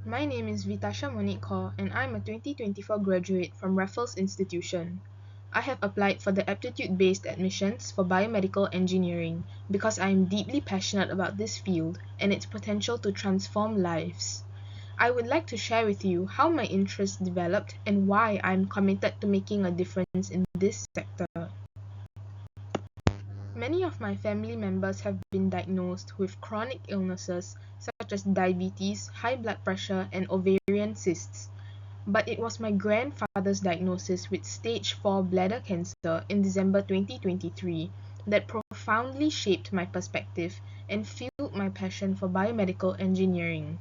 My name is Vitasha Monique Kaur and I'm a 2024 graduate from Raffles Institution. I have applied for the aptitude-based admissions for biomedical engineering because I am deeply passionate about this field and its potential to transform lives. I would like to share with you how my interest developed and why I am committed to making a difference in this sector. Many of my family members have been diagnosed with chronic illnesses such as diabetes, high blood pressure, and ovarian cysts. But it was my grandfather's diagnosis with stage 4 bladder cancer in December 2023 that profoundly shaped my perspective and fueled my passion for biomedical engineering.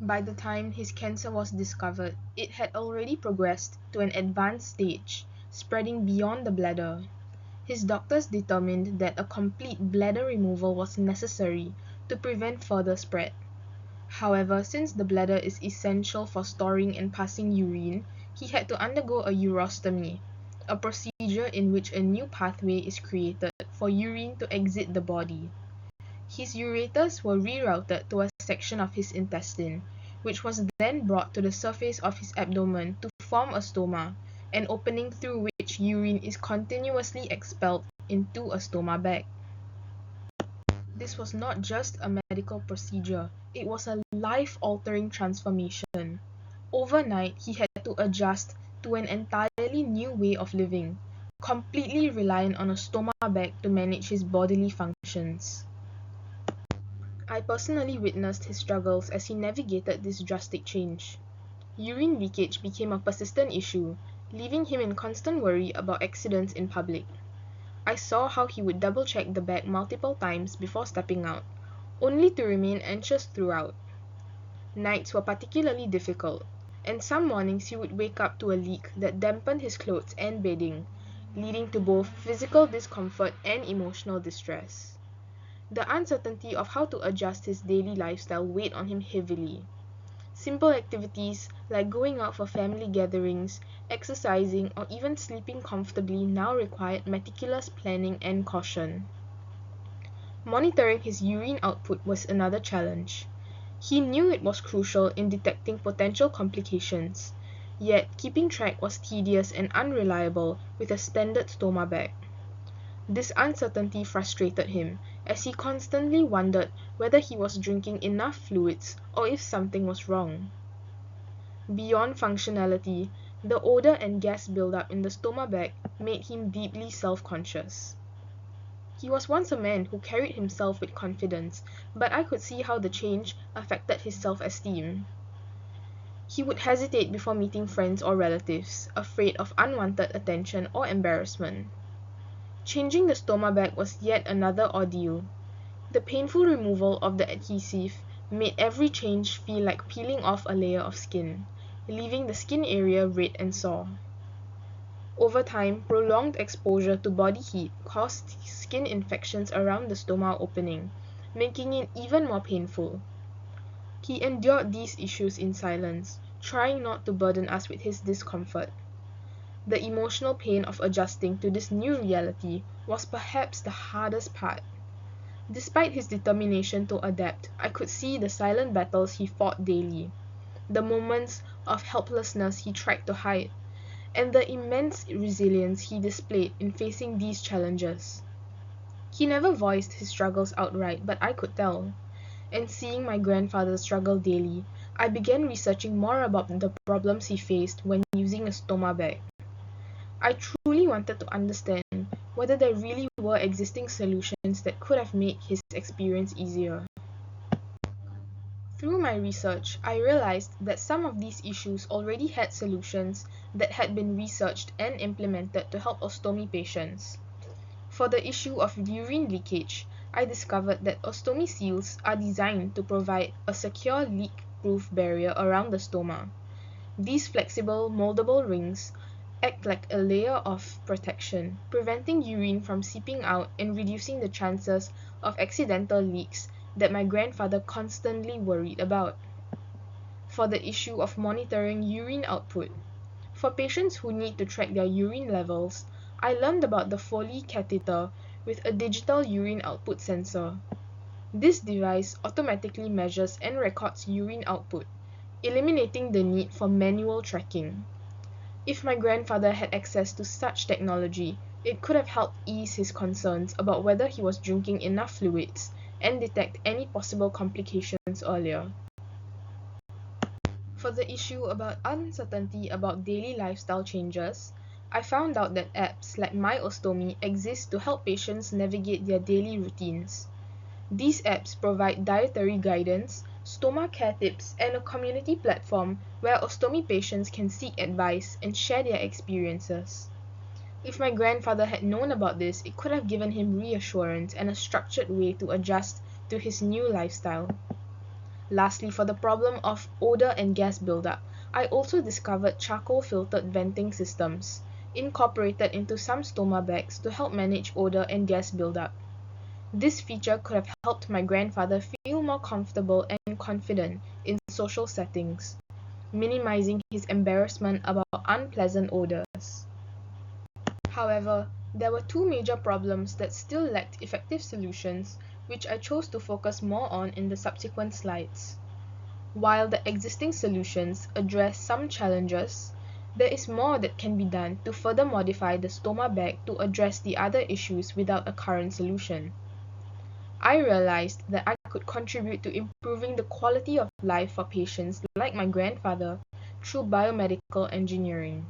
By the time his cancer was discovered, it had already progressed to an advanced stage, spreading beyond the bladder. His doctors determined that a complete bladder removal was necessary to prevent further spread. However, since the bladder is essential for storing and passing urine, he had to undergo a urostomy, a procedure in which a new pathway is created for urine to exit the body. His ureters were rerouted to a section of his intestine, which was then brought to the surface of his abdomen to form a stoma, an opening through which urine is continuously expelled into a stoma bag. This was not just a medical procedure, it was a life-altering transformation. Overnight, he had to adjust to an entirely new way of living, completely reliant on a stoma bag to manage his bodily functions. I personally witnessed his struggles as he navigated this drastic change. Urine leakage became a persistent issue, leaving him in constant worry about accidents in public. I saw how he would double-check the bag multiple times before stepping out, only to remain anxious throughout. Nights were particularly difficult, and some mornings he would wake up to a leak that dampened his clothes and bedding, leading to both physical discomfort and emotional distress. The uncertainty of how to adjust his daily lifestyle weighed on him heavily. Simple activities like going out for family gatherings, exercising, or even sleeping comfortably now required meticulous planning and caution. Monitoring his urine output was another challenge. He knew it was crucial in detecting potential complications, yet keeping track was tedious and unreliable with a standard stoma bag. This uncertainty frustrated him, as he constantly wondered whether he was drinking enough fluids or if something was wrong. Beyond functionality, the odor and gas buildup in the stoma bag made him deeply self-conscious. He was once a man who carried himself with confidence, but I could see how the change affected his self-esteem. He would hesitate before meeting friends or relatives, afraid of unwanted attention or embarrassment. Changing the stoma bag was yet another ordeal. The painful removal of the adhesive made every change feel like peeling off a layer of skin, leaving the skin area red and sore. Over time, prolonged exposure to body heat caused skin infections around the stoma opening, making it even more painful. He endured these issues in silence, trying not to burden us with his discomfort. The emotional pain of adjusting to this new reality was perhaps the hardest part. Despite his determination to adapt, I could see the silent battles he fought daily, the moments of helplessness he tried to hide, and the immense resilience he displayed in facing these challenges. He never voiced his struggles outright, but I could tell. And seeing my grandfather struggle daily, I began researching more about the problems he faced when using a stoma bag. I truly wanted to understand whether there really were existing solutions that could have made his experience easier. Through my research, I realized that some of these issues already had solutions that had been researched and implemented to help ostomy patients. For the issue of urine leakage, I discovered that ostomy seals are designed to provide a secure leak-proof barrier around the stoma. These flexible, moldable rings act like a layer of protection, preventing urine from seeping out and reducing the chances of accidental leaks that my grandfather constantly worried about. For the issue of monitoring urine output, for patients who need to track their urine levels, I learned about the Foley catheter with a digital urine output sensor. This device automatically measures and records urine output, eliminating the need for manual tracking. If my grandfather had access to such technology, it could have helped ease his concerns about whether he was drinking enough fluids and detect any possible complications earlier. For the issue about uncertainty about daily lifestyle changes, I found out that apps like My Ostomy exist to help patients navigate their daily routines. These apps provide dietary guidance, stoma care tips, and a community platform where ostomy patients can seek advice and share their experiences. If my grandfather had known about this, it could have given him reassurance and a structured way to adjust to his new lifestyle. Lastly, for the problem of odor and gas buildup, I also discovered charcoal-filtered venting systems, incorporated into some stoma bags to help manage odor and gas buildup. This feature could have helped my grandfather feel more comfortable and confident in social settings, minimizing his embarrassment about unpleasant odors. However, there were two major problems that still lacked effective solutions, which I chose to focus more on in the subsequent slides. While the existing solutions address some challenges, there is more that can be done to further modify the stoma bag to address the other issues without a current solution. I realized that I could contribute to improving the quality of life for patients like my grandfather through biomedical engineering.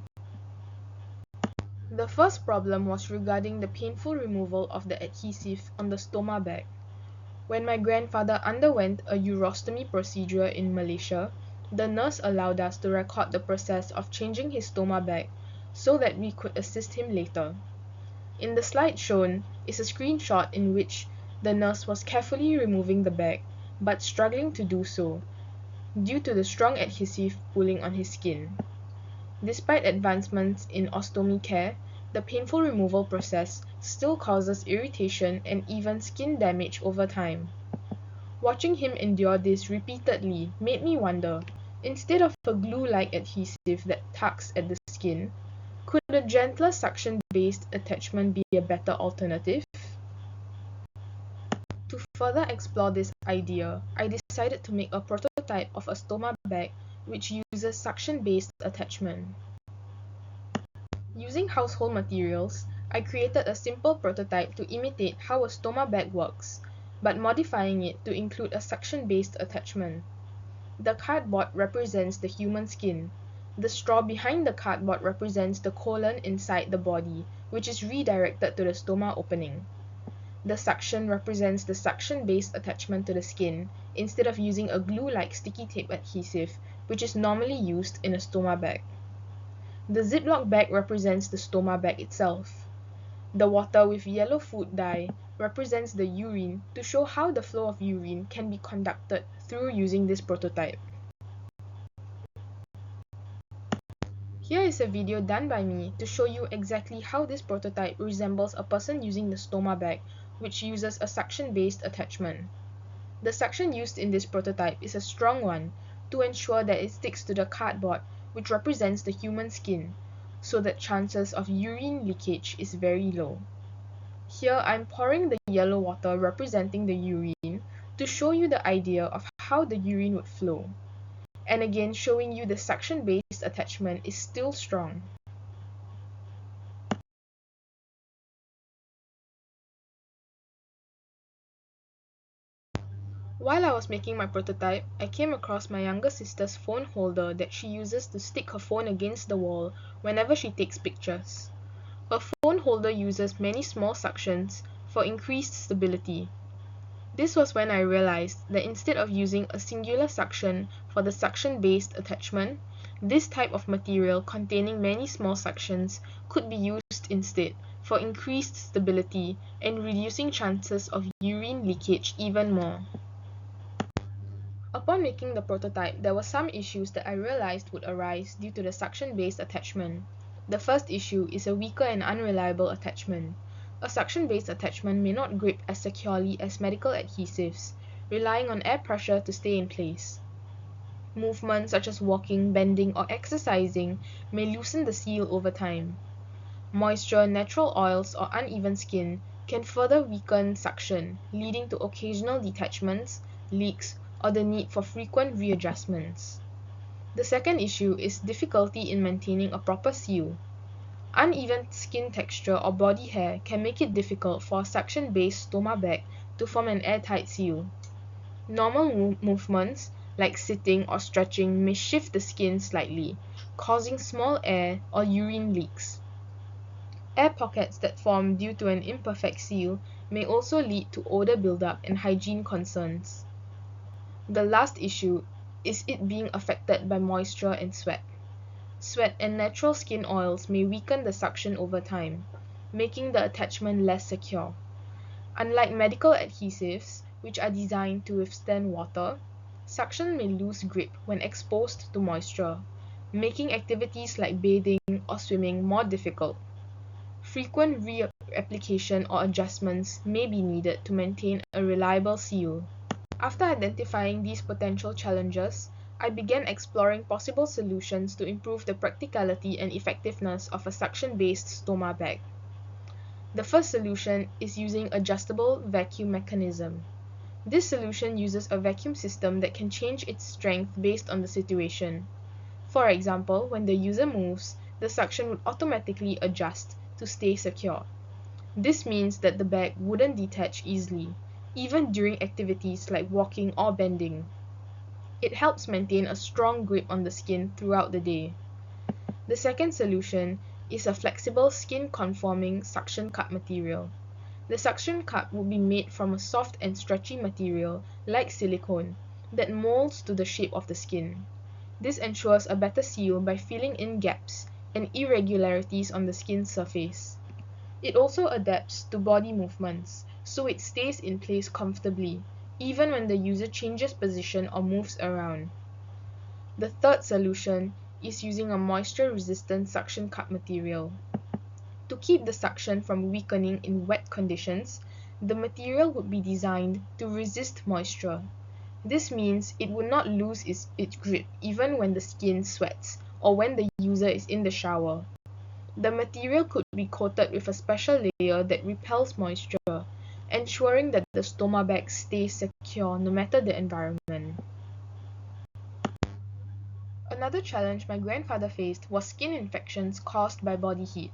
The first problem was regarding the painful removal of the adhesive on the stoma bag. When my grandfather underwent a urostomy procedure in Malaysia, the nurse allowed us to record the process of changing his stoma bag so that we could assist him later. In the slide shown is a screenshot in which the nurse was carefully removing the bag, but struggling to do so due to the strong adhesive pulling on his skin. Despite advancements in ostomy care, the painful removal process still causes irritation and even skin damage over time. Watching him endure this repeatedly made me wonder, instead of a glue-like adhesive that tugs at the skin, could a gentler suction-based attachment be a better alternative? To further explore this idea, I decided to make a prototype of a stoma bag which uses suction-based attachment. Using household materials, I created a simple prototype to imitate how a stoma bag works, but modifying it to include a suction-based attachment. The cardboard represents the human skin. The straw behind the cardboard represents the colon inside the body, which is redirected to the stoma opening. The suction represents the suction-based attachment to the skin, instead of using a glue-like sticky tape adhesive, which is normally used in a stoma bag. The Ziploc bag represents the stoma bag itself. The water with yellow food dye represents the urine to show how the flow of urine can be conducted through using this prototype. Here is a video done by me to show you exactly how this prototype resembles a person using the stoma bag, which uses a suction-based attachment. The suction used in this prototype is a strong one to ensure that it sticks to the cardboard, which represents the human skin, so that chances of urine leakage is very low. Here I'm pouring the yellow water representing the urine to show you the idea of how the urine would flow, and again showing you the suction-based attachment is still strong. While I was making my prototype, I came across my younger sister's phone holder that she uses to stick her phone against the wall whenever she takes pictures. A phone holder uses many small suctions for increased stability. This was when I realized that instead of using a singular suction for the suction-based attachment, this type of material containing many small suctions could be used instead for increased stability and reducing chances of urine leakage even more. Upon making the prototype, there were some issues that I realized would arise due to the suction-based attachment. The first issue is a weaker and unreliable attachment. A suction-based attachment may not grip as securely as medical adhesives, relying on air pressure to stay in place. Movements such as walking, bending, or exercising may loosen the seal over time. Moisture, natural oils, or uneven skin can further weaken suction, leading to occasional detachments, leaks, or the need for frequent readjustments. The second issue is difficulty in maintaining a proper seal. Uneven skin texture or body hair can make it difficult for a suction-based stoma bag to form an airtight seal. Normal movements, like sitting or stretching, may shift the skin slightly, causing small air or urine leaks. Air pockets that form due to an imperfect seal may also lead to odor buildup and hygiene concerns. The last issue is it being affected by moisture and sweat. Sweat and natural skin oils may weaken the suction over time, making the attachment less secure. Unlike medical adhesives, which are designed to withstand water, suction may lose grip when exposed to moisture, making activities like bathing or swimming more difficult. Frequent reapplication or adjustments may be needed to maintain a reliable seal. After identifying these potential challenges, I began exploring possible solutions to improve the practicality and effectiveness of a suction-based stoma bag. The first solution is using adjustable vacuum mechanism. This solution uses a vacuum system that can change its strength based on the situation. For example, when the user moves, the suction would automatically adjust to stay secure. This means that the bag wouldn't detach easily, even during activities like walking or bending. It helps maintain a strong grip on the skin throughout the day. The second solution is a flexible skin-conforming suction cup material. The suction cup will be made from a soft and stretchy material like silicone that molds to the shape of the skin. This ensures a better seal by filling in gaps and irregularities on the skin surface. It also adapts to body movements, so it stays in place comfortably, even when the user changes position or moves around. The third solution is using a moisture-resistant suction cup material. To keep the suction from weakening in wet conditions, the material would be designed to resist moisture. This means it would not lose its grip even when the skin sweats or when the user is in the shower. The material could be coated with a special layer that repels moisture, ensuring that the stoma bag stays secure no matter the environment. Another challenge my grandfather faced was skin infections caused by body heat.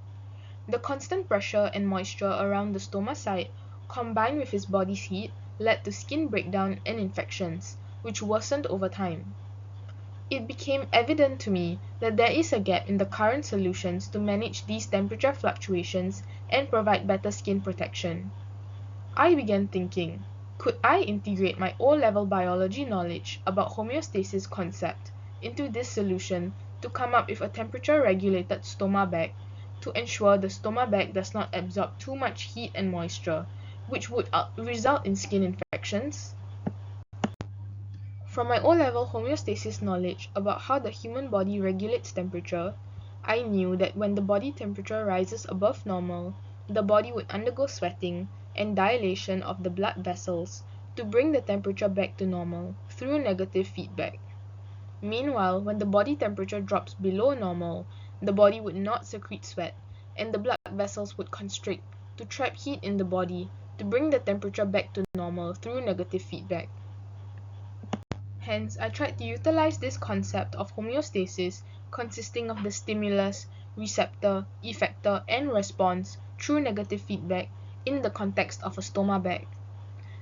The constant pressure and moisture around the stoma site, combined with his body's heat, led to skin breakdown and infections, which worsened over time. It became evident to me that there is a gap in the current solutions to manage these temperature fluctuations and provide better skin protection. I began thinking, could I integrate my O-level biology knowledge about homeostasis concept into this solution to come up with a temperature-regulated stoma bag to ensure the stoma bag does not absorb too much heat and moisture, which would result in skin infections? From my O-level homeostasis knowledge about how the human body regulates temperature, I knew that when the body temperature rises above normal, the body would undergo sweating and dilation of the blood vessels to bring the temperature back to normal through negative feedback. Meanwhile, when the body temperature drops below normal, the body would not secrete sweat, and the blood vessels would constrict to trap heat in the body to bring the temperature back to normal through negative feedback. Hence, I tried to utilize this concept of homeostasis consisting of the stimulus, receptor, effector, and response through negative feedback in the context of a stoma bag.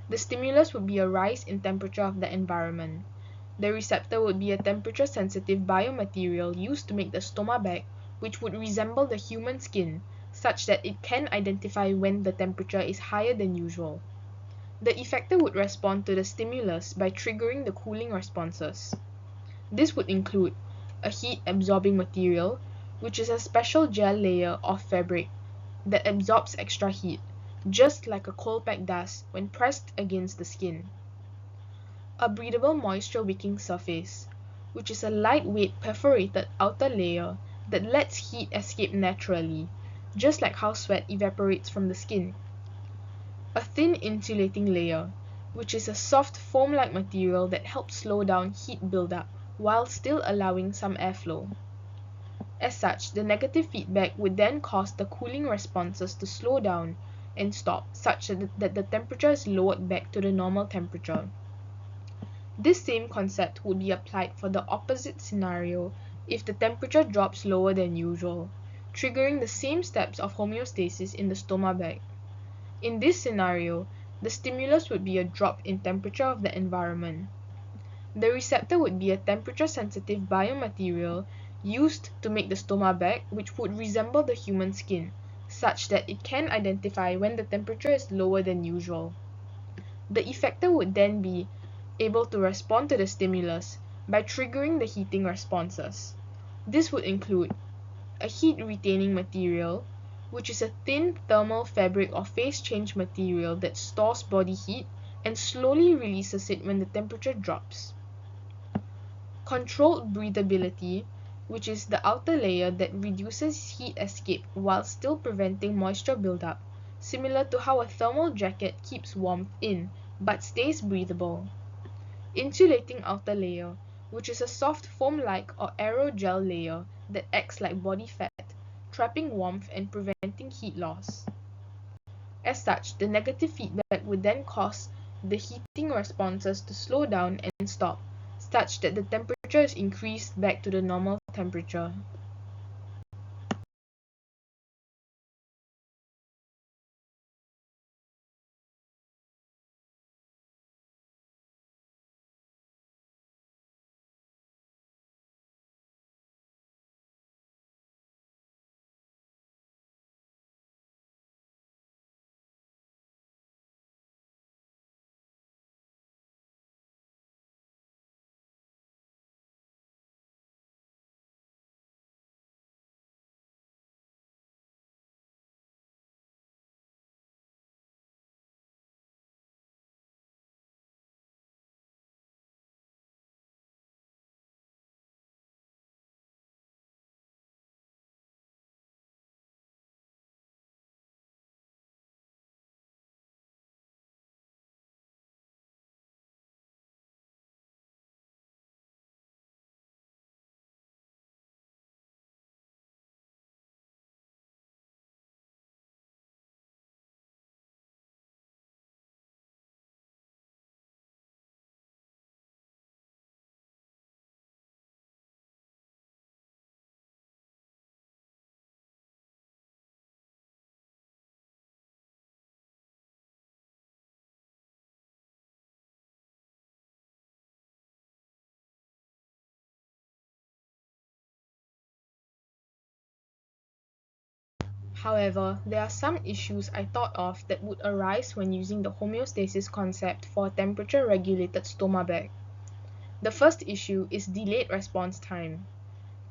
The stimulus would be a rise in temperature of the environment. The receptor would be a temperature-sensitive biomaterial used to make the stoma bag, which would resemble the human skin, such that it can identify when the temperature is higher than usual. The effector would respond to the stimulus by triggering the cooling responses. This would include a heat-absorbing material, which is a special gel layer of fabric that absorbs extra heat, just like a cold pack does when pressed against the skin. A breathable moisture-wicking surface, which is a lightweight perforated outer layer that lets heat escape naturally, just like how sweat evaporates from the skin. A thin insulating layer, which is a soft foam-like material that helps slow down heat buildup while still allowing some airflow. As such, the negative feedback would then cause the cooling responses to slow down, and stop, such that the temperature is lowered back to the normal temperature. This same concept would be applied for the opposite scenario if the temperature drops lower than usual, triggering the same steps of homeostasis in the stoma bag. In this scenario, the stimulus would be a drop in temperature of the environment. The receptor would be a temperature-sensitive biomaterial used to make the stoma bag, which would resemble the human skin, such that it can identify when the temperature is lower than usual. The effector would then be able to respond to the stimulus by triggering the heating responses. This would include a heat-retaining material, which is a thin thermal fabric or phase change material that stores body heat and slowly releases it when the temperature drops. Controlled breathability, which is the outer layer that reduces heat escape while still preventing moisture buildup, similar to how a thermal jacket keeps warmth in but stays breathable. Insulating outer layer, which is a soft foam-like or aerogel layer that acts like body fat, trapping warmth and preventing heat loss. As such, the negative feedback would then cause the heating responses to slow down and stop, such that the temperature is increased back to the normal temperature. However, there are some issues I thought of that would arise when using the homeostasis concept for a temperature-regulated stoma bag. The first issue is delayed response time.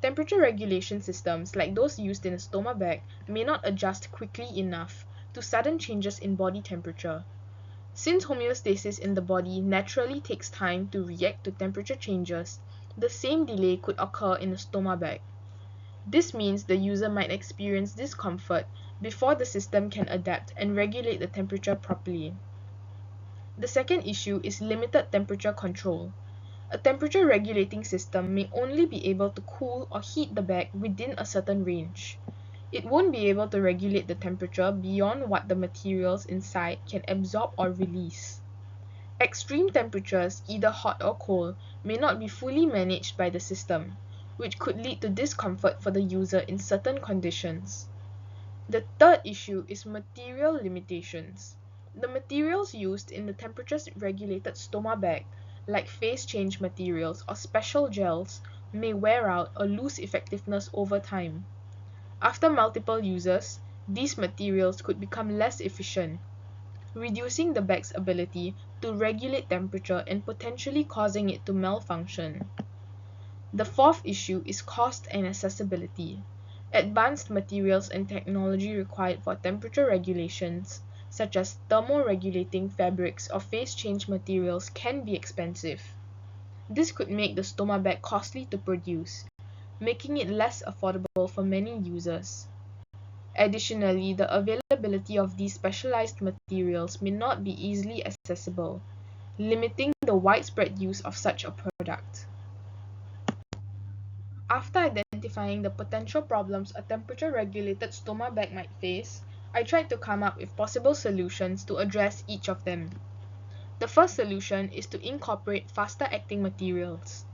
Temperature regulation systems, like those used in a stoma bag, may not adjust quickly enough to sudden changes in body temperature. Since homeostasis in the body naturally takes time to react to temperature changes, the same delay could occur in a stoma bag. This means the user might experience discomfort before the system can adapt and regulate the temperature properly. The second issue is limited temperature control. A temperature regulating system may only be able to cool or heat the bag within a certain range. It won't be able to regulate the temperature beyond what the materials inside can absorb or release. Extreme temperatures, either hot or cold, may not be fully managed by the system, which could lead to discomfort for the user in certain conditions. The third issue is material limitations. The materials used in the temperature-regulated stoma bag, like phase change materials or special gels, may wear out or lose effectiveness over time. After multiple uses, these materials could become less efficient, reducing the bag's ability to regulate temperature and potentially causing it to malfunction. The fourth issue is cost and accessibility. Advanced materials and technology required for temperature regulations, such as thermoregulating fabrics or phase change materials, can be expensive. This could make the stoma bag costly to produce, making it less affordable for many users. Additionally, the availability of these specialized materials may not be easily accessible, limiting the widespread use of such a product. After identifying the potential problems a temperature-regulated stoma bag might face, I tried to come up with possible solutions to address each of them. The first solution is to incorporate faster-acting materials.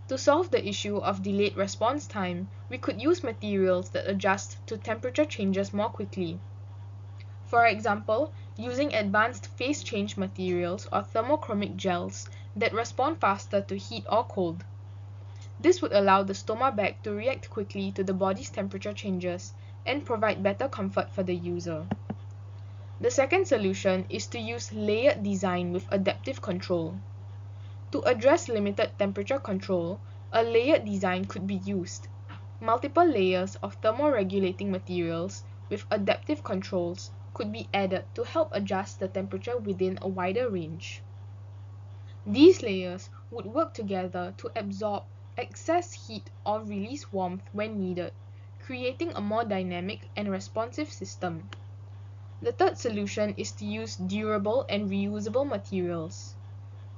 To solve the issue of delayed response time, we could use materials that adjust to temperature changes more quickly. For example, using advanced phase change materials or thermochromic gels that respond faster to heat or cold. This would allow the stoma bag to react quickly to the body's temperature changes and provide better comfort for the user. The second solution is to use layered design with adaptive control. To address limited temperature control, a layered design could be used. Multiple layers of thermoregulating materials with adaptive controls could be added to help adjust the temperature within a wider range. These layers would work together to absorb excess heat or release warmth when needed, creating a more dynamic and responsive system. The third solution is to use durable and reusable materials.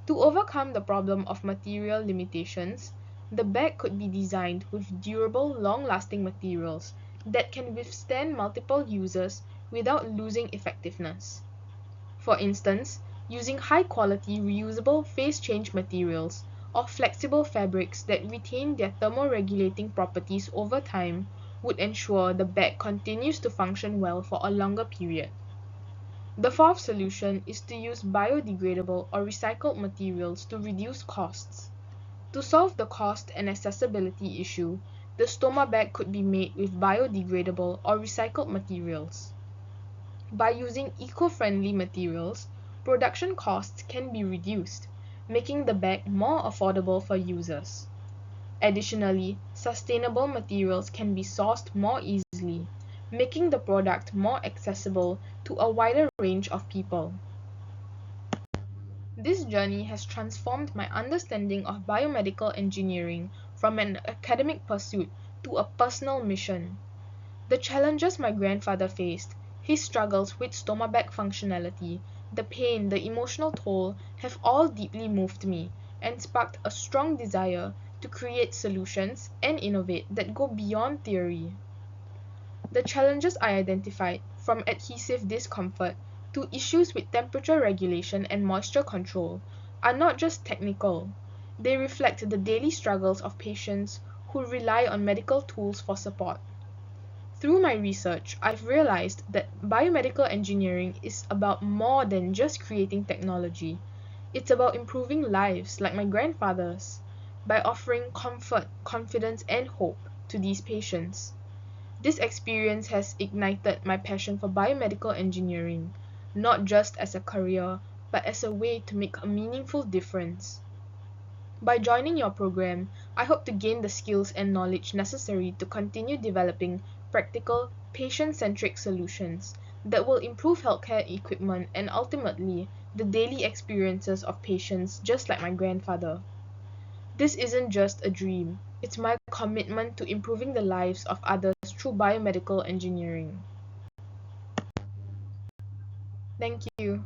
To overcome the problem of material limitations, the bag could be designed with durable, long-lasting materials that can withstand multiple uses without losing effectiveness. For instance, using high-quality reusable phase change materials or flexible fabrics that retain their thermoregulating properties over time would ensure the bag continues to function well for a longer period. The fourth solution is to use biodegradable or recycled materials to reduce costs. To solve the cost and accessibility issue, the stoma bag could be made with biodegradable or recycled materials. By using eco-friendly materials, production costs can be reduced, making the bag more affordable for users. Additionally, sustainable materials can be sourced more easily, making the product more accessible to a wider range of people. This journey has transformed my understanding of biomedical engineering from an academic pursuit to a personal mission. The challenges my grandfather faced, his struggles with stoma bag functionality, the pain, the emotional toll have all deeply moved me and sparked a strong desire to create solutions and innovate that go beyond theory. The challenges I identified, from adhesive discomfort to issues with temperature regulation and moisture control, are not just technical. They reflect the daily struggles of patients who rely on medical tools for support. Through my research, I've realized that biomedical engineering is about more than just creating technology. It's about improving lives like my grandfather's by offering comfort, confidence, and hope to these patients. This experience has ignited my passion for biomedical engineering, not just as a career, but as a way to make a meaningful difference. By joining your program, I hope to gain the skills and knowledge necessary to continue developing practical, patient-centric solutions that will improve healthcare equipment and ultimately the daily experiences of patients just like my grandfather. This isn't just a dream, it's my commitment to improving the lives of others through biomedical engineering. Thank you.